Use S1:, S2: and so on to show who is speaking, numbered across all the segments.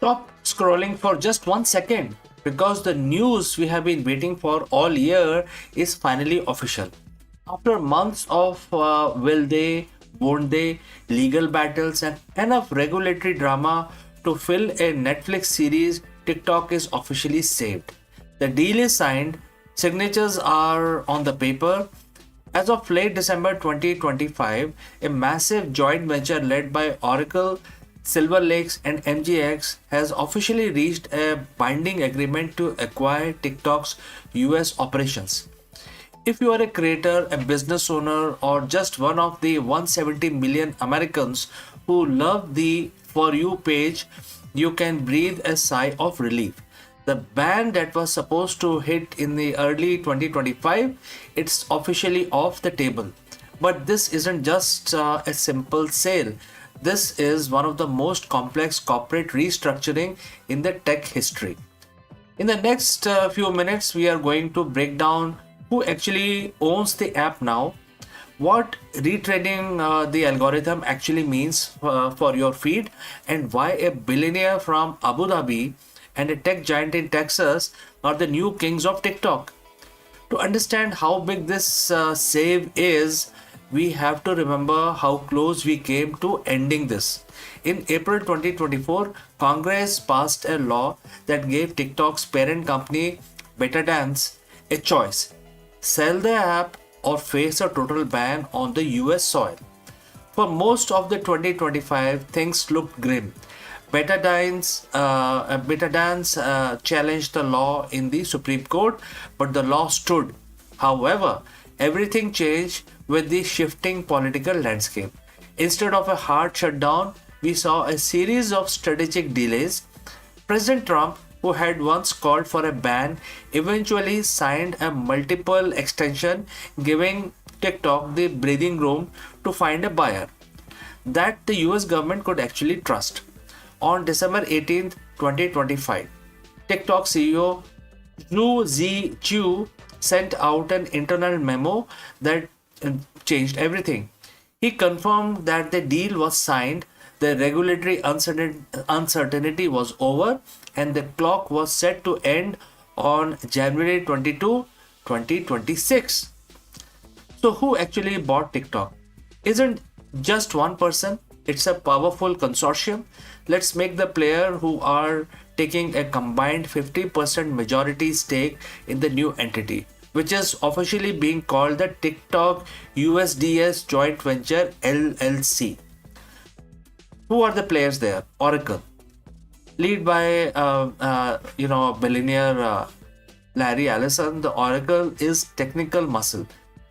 S1: Stop scrolling for just 1 second because the news we have been waiting for all year is finally official. After months of will they, won't they, legal battles, and enough regulatory drama to fill a Netflix series, TikTok is officially saved. The deal is signed, signatures are on the paper. As of late December 2025, a massive joint venture led by Oracle, Silver Lakes, and MGX has officially reached a binding agreement to acquire TikTok's US operations. If you are a creator, a business owner, or just one of the 170 million Americans who love the For You page, you can breathe a sigh of relief. The ban that was supposed to hit in the early 2025, it's officially off the table. But this isn't just a simple sale. This is one of the most complex corporate restructuring in the tech history. In the next few minutes, we are going to break down who actually owns the app now, what retraining the algorithm actually means for your feed, and why a billionaire from Abu Dhabi and a tech giant in Texas are the new kings of TikTok. To understand how big this save is, we have to remember how close we came to ending this. In April 2024, Congress passed a law that gave TikTok's parent company, ByteDance, a choice: sell the app or face a total ban on the US soil. For most of the 2025, things looked grim. ByteDance challenged the law in the Supreme Court, but the law stood. However, everything changed with the shifting political landscape. Instead of a hard shutdown, we saw a series of strategic delays. President Trump, who had once called for a ban, eventually signed a multiple extension, giving TikTok the breathing room to find a buyer that the US government could actually trust. On December 18th, 2025, TikTok CEO Zhu Ziqiu sent out an internal memo that changed everything. He confirmed that the deal was signed, the regulatory uncertainty was over, and the clock was set to end on January 22, 2026. So, who actually bought TikTok? Isn't just one person, it's a powerful consortium. Let's make the player who are taking a combined 50% majority stake in the new entity, which is officially being called the TikTok USDS Joint Venture LLC. Who are the players there? Oracle, led by billionaire Larry Ellison. The Oracle is technical muscle.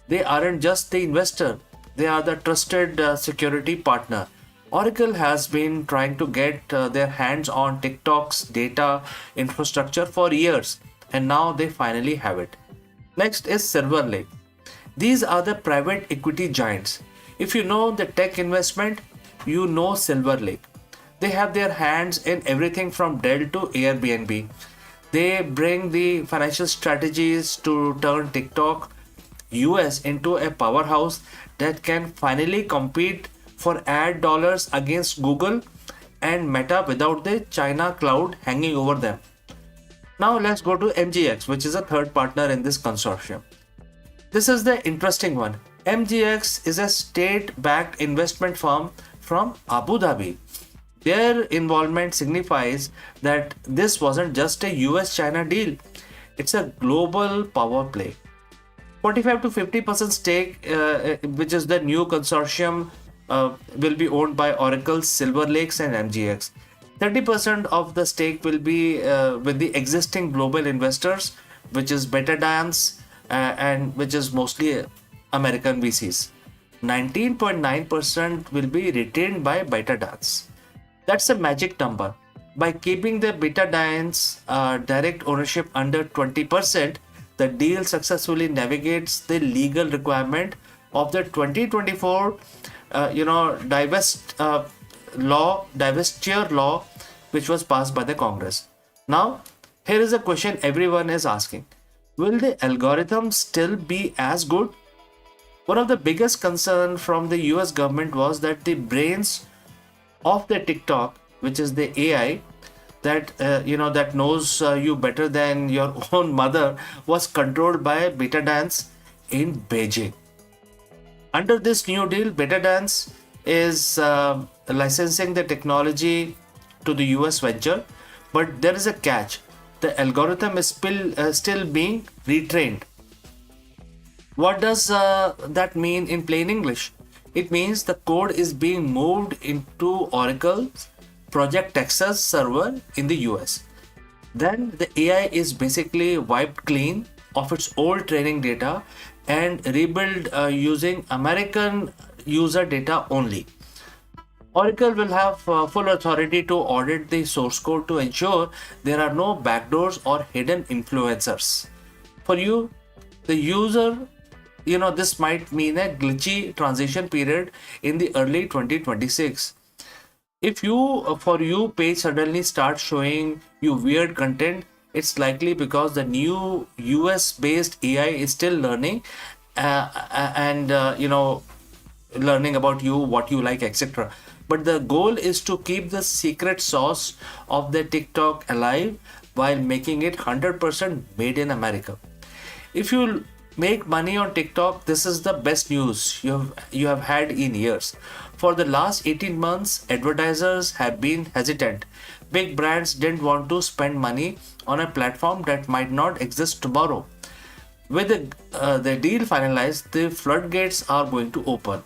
S1: They aren't just the investor; they are the trusted security partner. Oracle has been trying to get their hands on TikTok's data infrastructure for years, and now they finally have it. Next is Silver Lake. These are the private equity giants. If you know the tech investment, you know Silver Lake. They have their hands in everything from Dell to Airbnb. They bring the financial strategies to turn TikTok US into a powerhouse that can finally compete for ad dollars against Google and Meta without the China cloud hanging over them. Now let's go to MGX, which is a third partner in this consortium. This is the interesting one. MGX is a state-backed investment firm from Abu Dhabi. Their involvement signifies that this wasn't just a US-China deal. It's a global power play. 45 to 50% stake, which is the new consortium, will be owned by Oracle, Silver Lakes, and MGX. 30% of the stake will be with the existing global investors, which is ByteDance and which is mostly American VCs. 19.9% will be retained by ByteDance. That's a magic number. By keeping the ByteDance direct ownership under 20%, the deal successfully navigates the legal requirement of the 2024 divestiture law, which was passed by the Congress. Now, here is a question everyone is asking: will the algorithm still be as good? One of the biggest concerns from the US government was that the brains of the TikTok, which is the AI, that that knows you better than your own mother was controlled by ByteDance in Beijing. Under this new deal, ByteDance is licensing the technology to the US venture, but there is a catch. The algorithm is still being retrained. What does that mean in plain English? It means the code is being moved into Oracle's Project Texas server in the US. Then the AI is basically wiped clean of its old training data and rebuilt using American user data only. Oracle will have full authority to audit the source code to ensure there are no backdoors or hidden influencers. For you, the user, this might mean a glitchy transition period in the early 2026. If for you page suddenly starts showing you weird content, it's likely because the new US based AI is still learning and learning about you, what you like, etc. But the goal is to keep the secret sauce of the TikTok alive while making it 100% made in America. If you make money on TikTok, this is the best news you have had in years. For the last 18 months, advertisers have been hesitant. Big brands didn't want to spend money on a platform that might not exist tomorrow. With the deal finalized, the floodgates are going to open.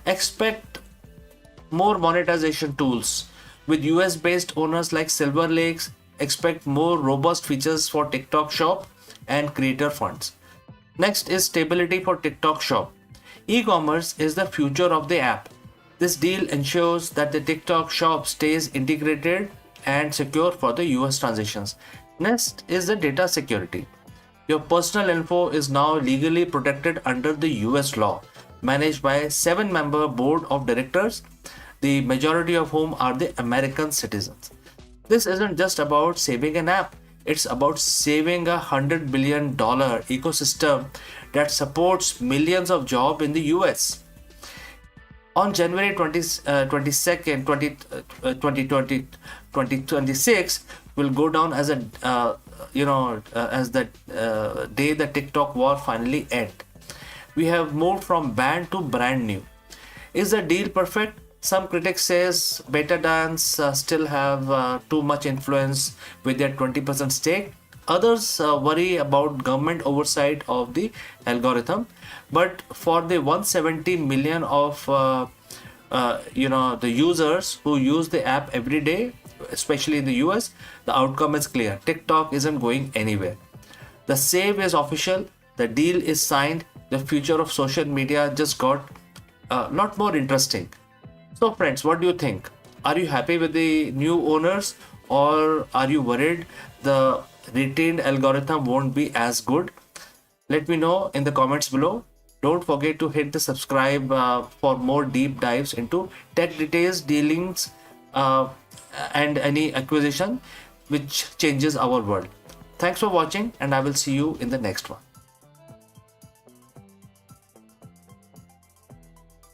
S1: Expect more monetization tools. With US based owners like Silver Lakes, expect more robust features for TikTok Shop and creator funds. Next is stability for TikTok Shop. E-commerce is the future of the app. This deal ensures that the TikTok Shop stays integrated and secure for the US transitions. Next is the data security. Your personal info is now legally protected under the US law, managed by a 7-member board of directors, the majority of whom are the American citizens. This isn't just about saving an app, it's about saving $100 billion ecosystem that supports millions of jobs in the US. On January 22nd, 2026 will go down as as the day the TikTok war finally end. We have moved from banned to brand new. Is the deal perfect? Some critics says ByteDance still have too much influence with their 20% stake. Others worry about government oversight of the algorithm. But for the 170 million of the users who use the app every day, especially in the US, the outcome is clear. TikTok isn't going anywhere. The save is official. The deal is signed. The future of social media just got a lot more interesting. So friends, what do you think? Are you happy with the new owners, or are you worried the retained algorithm won't be as good? Let me know in the comments below. Don't forget to hit the subscribe for more deep dives into tech details, dealings, and any acquisition which changes our world. Thanks for watching, and I will see you in the next one.